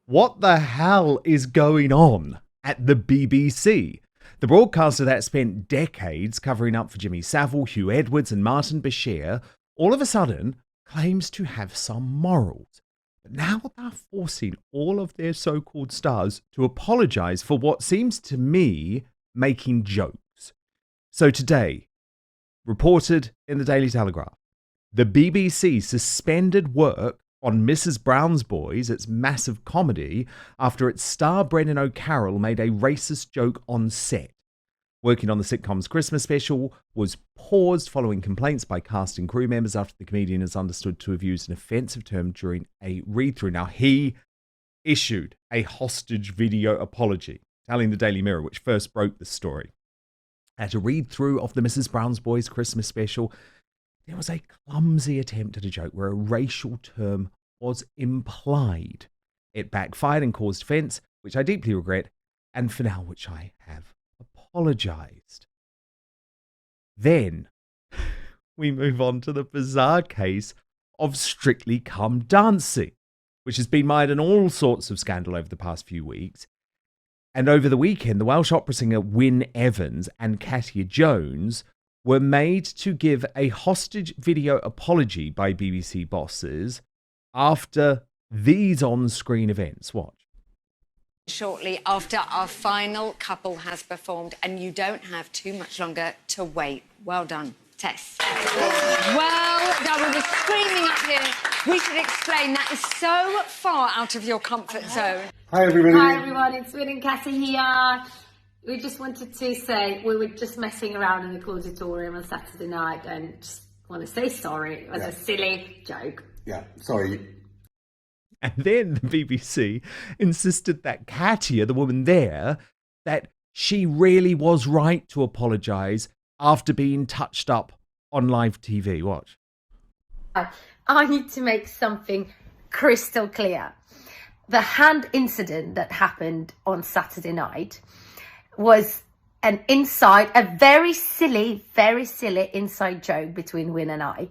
What the hell is going on at the BBC? The broadcaster that spent decades covering up for Jimmy Savile, Hugh Edwards, and Martin Bashir all of a sudden claims to have some morals. But now they're forcing all of their so called stars to apologise for what seems to me making jokes. So today, reported in the Daily Telegraph, the BBC suspended work on Mrs. Brown's Boys, its massive comedy, after its star Brendan O'Carroll made a racist joke on set. Working on the sitcom's Christmas special was paused following complaints by cast and crew members after the comedian is understood to have used an offensive term during a read-through. Now, he issued a hostage video apology, telling the Daily Mirror, which first broke the story. At a read-through of the Mrs. Brown's Boys Christmas special, there was a clumsy attempt at a joke where a racial term was implied. It backfired and caused offence, which I deeply regret, and for now, which I have apologised. Then we move on to the bizarre case of Strictly Come Dancing, which has been mired in all sorts of scandal over the past few weeks. And over the weekend, the Welsh opera singer Wyn Evans and Katia Jones were made to give a hostage video apology by BBC bosses after these on-screen events. Watch. Shortly after our final couple has performed, and you don't have too much longer to wait. Well done, Tess. Well done. We were screaming up here. We should explain that is so far out of your comfort zone. Hi, everybody. Hi, everyone. It's Wyn and Cassie here. We just wanted to say we were just messing around in the auditorium on Saturday night and just want to say sorry. It was a silly joke. Yeah, sorry. And then the BBC insisted that Katia, the woman there, that she really was right to apologise after being touched up on live TV. Watch. I need to make something crystal clear. The hand incident that happened on Saturday night was a very silly inside joke between Wyn and I.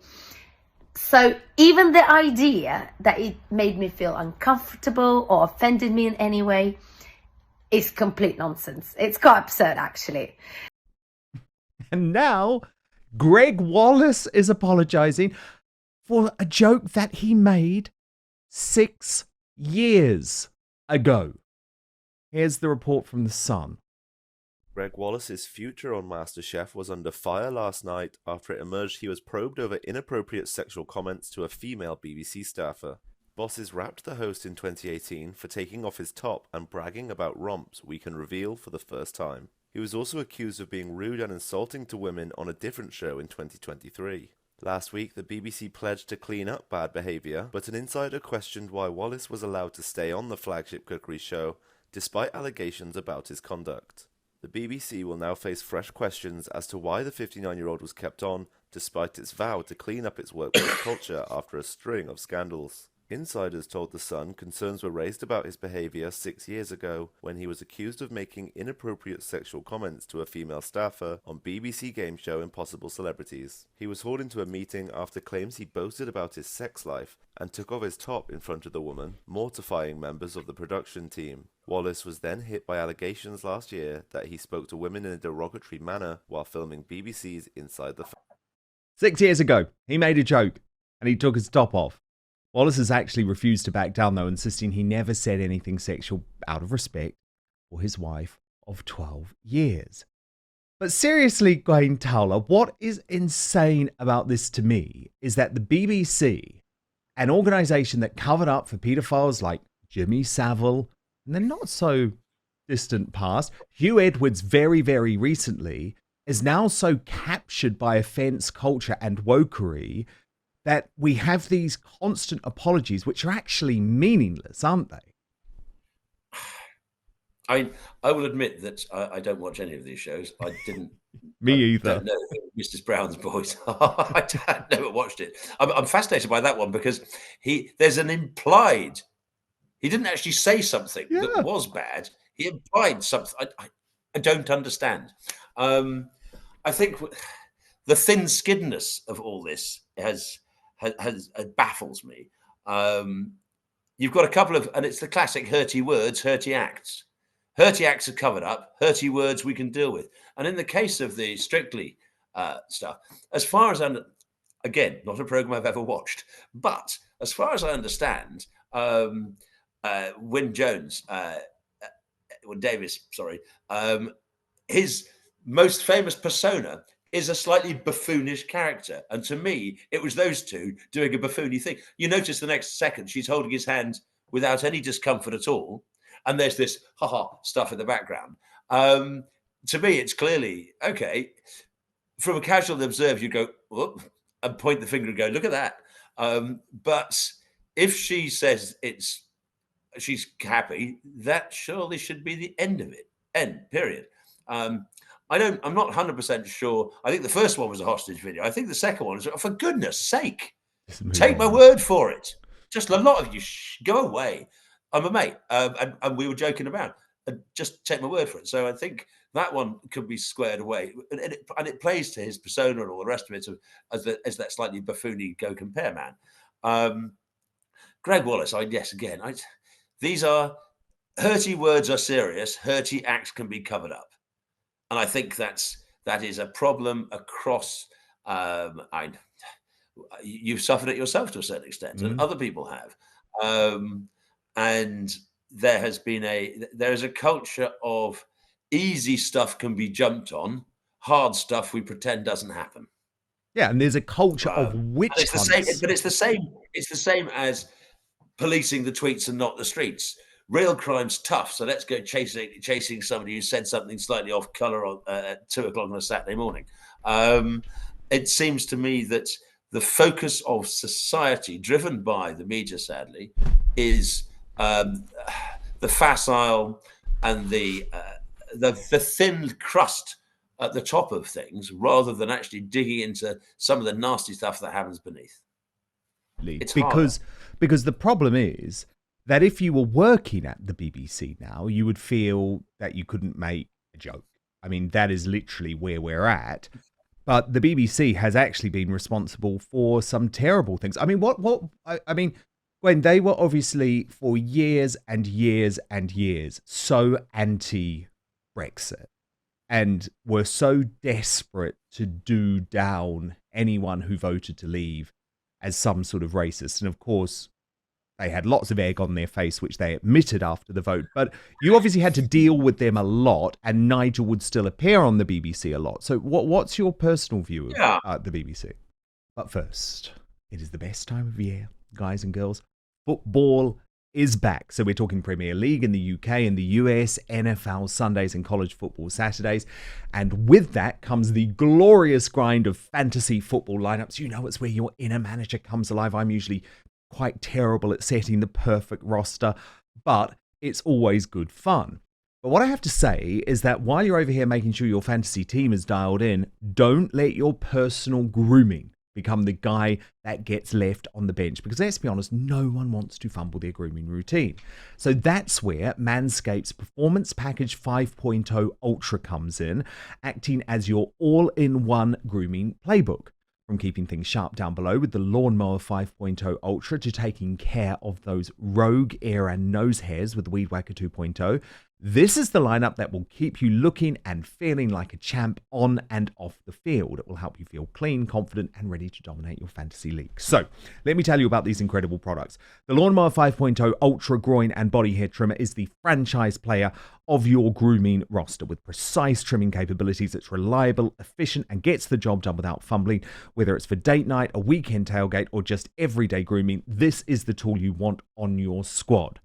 So even the idea that it made me feel uncomfortable or offended me in any way is complete nonsense. It's quite absurd, actually. And now Gregg Wallace is apologising for a joke that he made 6 years ago. Here's the report from The Sun. Gregg Wallace's future on MasterChef was under fire last night after it emerged he was probed over inappropriate sexual comments to a female BBC staffer. Bosses rapped the host in 2018 for taking off his top and bragging about romps we can reveal for the first time. He was also accused of being rude and insulting to women on a different show in 2023. Last week, the BBC pledged to clean up bad behaviour, but an insider questioned why Wallace was allowed to stay on the flagship cookery show despite allegations about his conduct. The BBC will now face fresh questions as to why the 59-year-old was kept on, despite its vow to clean up its workplace culture after a string of scandals. Insiders told The Sun concerns were raised about his behaviour 6 years ago when he was accused of making inappropriate sexual comments to a female staffer on BBC game show Impossible Celebrities. He was hauled into a meeting after claims he boasted about his sex life and took off his top in front of the woman, mortifying members of the production team. Wallace was then hit by allegations last year that he spoke to women in a derogatory manner while filming BBC's Inside the 6 years ago, he made a joke and he took his top off. Wallace has actually refused to back down, though, insisting he never said anything sexual out of respect for his wife of 12 years. But seriously, Gawain Towler, what is insane about this to me is that the BBC, an organisation that covered up for paedophiles like Jimmy Savile, and the not so distant past, Hugh Edwards very, very recently, is now so captured by offence culture and wokery that we have these constant apologies, which are actually meaningless, aren't they? I will admit that I don't watch any of these shows. I didn't. Me either. I don't know Mrs. Brown's Boys. I never watched it. I'm fascinated by that one because there's an implied. He didn't actually say something that was bad. He implied something. I don't understand. I think the thin-skinnedness of all this baffles me. you've got a couple of, and it's the classic hurty words, hurty acts. Hurty acts are covered up. Hurty words we can deal with. And in the case of the Strictly stuff, as far as again, not a program I've ever watched, but as far as I understand, Wyn Davis, sorry, his most famous persona is a slightly buffoonish character. And to me, it was those two doing a buffoony thing. You notice the next second, she's holding his hand without any discomfort at all. And there's this ha-ha stuff in the background. To me, it's clearly, okay, from a casual observer, you go, whoop, and point the finger and go, look at that. But if she says she's happy, that surely should be the end of it. End, period. I'm not 100% sure. I think the first one was a hostage video. I think the second one is, for goodness sake, take my word for it. Just a lot of you go away. I'm a mate. And we were joking about. Just take my word for it. So I think that one could be squared away. And it plays to his persona and all the rest of it as that slightly buffoony go compare man. Gregg Wallace, these are hurty words are serious. Hurty acts can be covered up. And I think that is a problem across. You've suffered it yourself to a certain extent, and other people have. And there is a culture of easy stuff can be jumped on, hard stuff we pretend doesn't happen. Yeah, and there's a culture of witch hunts. But it's the same. It's the same as policing the tweets and not the streets. Real crime's tough, so let's go chasing somebody who said something slightly off color at 2:00 on a Saturday morning. It seems to me that the focus of society, driven by the media, sadly, is the facile and the thin crust at the top of things, rather than actually digging into some of the nasty stuff that happens beneath. It's because the problem is that if you were working at the BBC now, you would feel that you couldn't make a joke. I mean, that is literally where we're at. But the BBC has actually been responsible for some terrible things. I mean, when they were obviously for years and years and years so anti-Brexit and were so desperate to do down anyone who voted to leave as some sort of racist. And of course, they had lots of egg on their face, which they admitted after the vote. But you obviously had to deal with them a lot, and Nigel would still appear on the BBC a lot. So what's your personal view of the BBC? But first, it is the best time of year, guys and girls. Football is back. So we're talking Premier League in the UK and the US, NFL Sundays and college football Saturdays. And with that comes the glorious grind of fantasy football lineups. You know, it's where your inner manager comes alive. I'm usually quite terrible at setting the perfect roster, but it's always good fun. But what I have to say is that while you're over here making sure your fantasy team is dialed in, don't let your personal grooming become the guy that gets left on the bench, because let's be honest, no one wants to fumble their grooming routine. So that's where Manscaped's Performance Package 5.0 Ultra comes in, acting as your all-in-one grooming playbook. From keeping things sharp down below with the Lawnmower 5.0 Ultra to taking care of those rogue ear and nose hairs with the Weed Whacker 2.0, this is the lineup that will keep you looking and feeling like a champ on and off the field. It will help you feel clean, confident, and ready to dominate your fantasy league. So, let me tell you about these incredible products. The Lawnmower 5.0 Ultra Groin and Body Hair Trimmer is the franchise player of your grooming roster. With precise trimming capabilities, it's reliable, efficient, and gets the job done without fumbling. Whether it's for date night, a weekend tailgate, or just everyday grooming, this is the tool you want on your squad.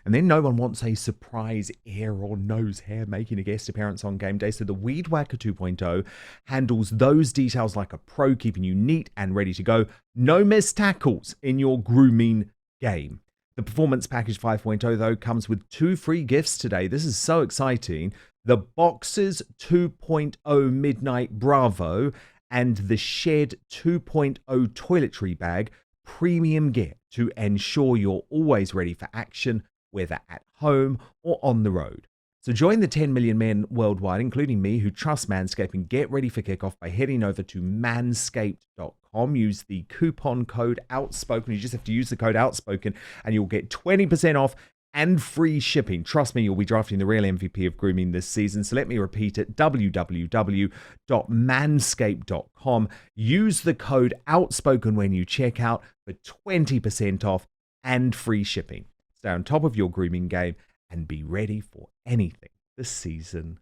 And then no one wants a surprise ear or nose hair making a guest appearance on game day, so the Weed Whacker 2.0 handles those details like a pro, keeping you neat and ready to go. No missed tackles in your grooming game. The Performance Package 5.0, though, comes with 2 free gifts today. This is so exciting. The Boxers 2.0 Midnight Bravo and the Shed 2.0 Toiletry Bag, premium gear to ensure you're always ready for action, whether at home or on the road. So join the 10 million men worldwide, including me, who trust Manscaped, and get ready for kickoff by heading over to manscaped.com. outspoken.com. Use the coupon code Outspoken. You just have to use the code Outspoken and you'll get 20% off and free shipping. Trust me, you'll be drafting the real MVP of grooming this season. So let me repeat it, www.manscaped.com. Use the code Outspoken when you check out for 20% off and free shipping. Stay on top of your grooming game and be ready for anything this season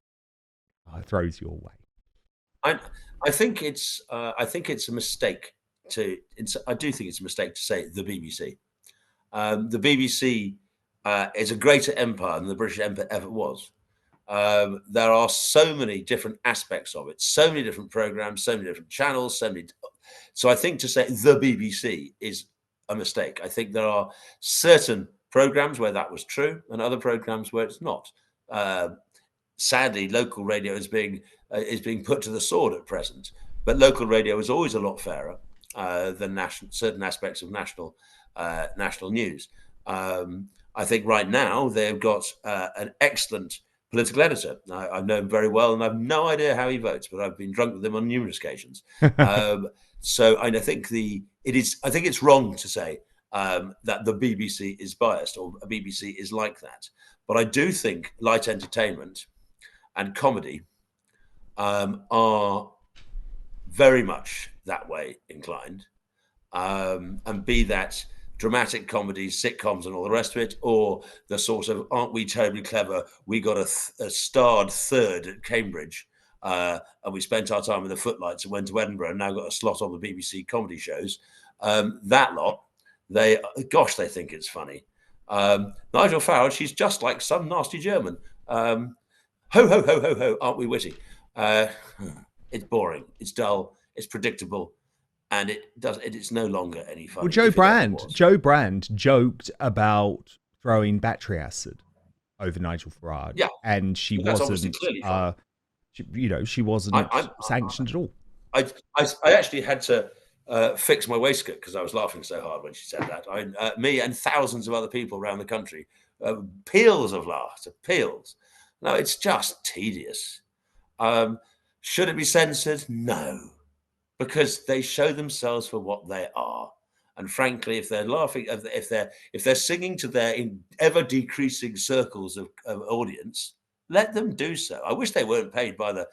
throws your way. I think it's a mistake I do think it's a mistake to say the BBC. The BBC is a greater empire than the British Empire ever was. There are so many different aspects of it, so many different programs, so many different channels, so I think to say the BBC is a mistake. I think there are certain programs where that was true and other programs where it's not. Sadly, local radio is being put to the sword at present, but local radio is always a lot fairer than certain aspects of national news. I think right now they've got an excellent political editor. I know him very well, and I've no idea how he votes, but I've been drunk with him on numerous occasions. So I think it's wrong to say that the BBC is biased or a BBC is like that. But I do think light entertainment and comedy are very much that way inclined, and be that dramatic comedies, sitcoms, and all the rest of it, or the sort of aren't we terribly clever? We got a starred third at Cambridge, and we spent our time in the footlights and went to Edinburgh, and now got a slot on the BBC comedy shows. That lot, they think it's funny. Nigel Farage, she's just like some nasty German. Ho ho ho ho ho! Aren't we witty? It's boring. It's dull. It's predictable. And it's no longer any fun. Well, Joe Brand joked about throwing battery acid over Nigel Farage. Yeah. And she wasn't, she wasn't sanctioned at all. I actually had to fix my waistcoat because I was laughing so hard when she said that. Me and thousands of other people around the country, peals of laughter, peals. No, it's just tedious. Should it be censored? No. Because they show themselves for what they are, and frankly, if they're laughing, if they're singing to their ever decreasing circles of audience, let them do so. I wish they weren't paid by the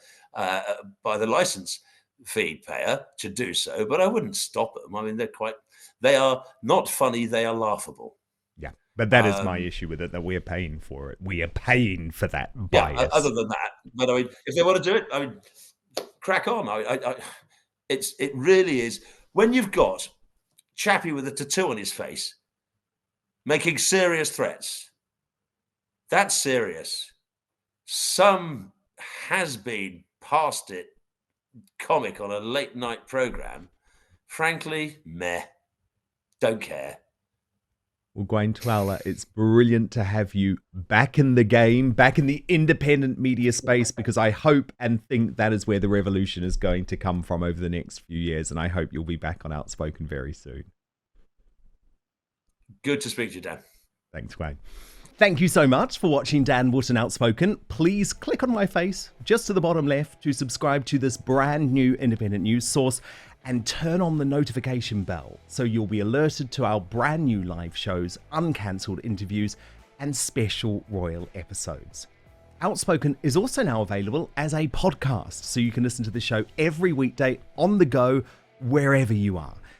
license fee payer to do so, but I wouldn't stop them. I mean, they are not funny; they are laughable. Yeah, but that is my issue with it, that we're paying for it. We are paying for that bias. Yeah, other than that, but I mean, if they want to do it, I mean, crack on. It really is. When you've got Chappie with a tattoo on his face making serious threats, that's serious. Some has-been past it comic on a late night program, frankly, meh. Don't care. Well, Gawain Towler, it's brilliant to have you back in the game, back in the independent media space, because I hope and think that is where the revolution is going to come from over the next few years, and I hope you'll be back on Outspoken very soon. Good to speak to you, Dan. Thanks, Gawain. Thank you so much for watching Dan Wootton Outspoken. Please click on my face just to the bottom left to subscribe to this brand new independent news source, and turn on the notification bell so you'll be alerted to our brand new live shows, uncancelled interviews, and special royal episodes. Outspoken is also now available as a podcast, so you can listen to the show every weekday on the go, wherever you are.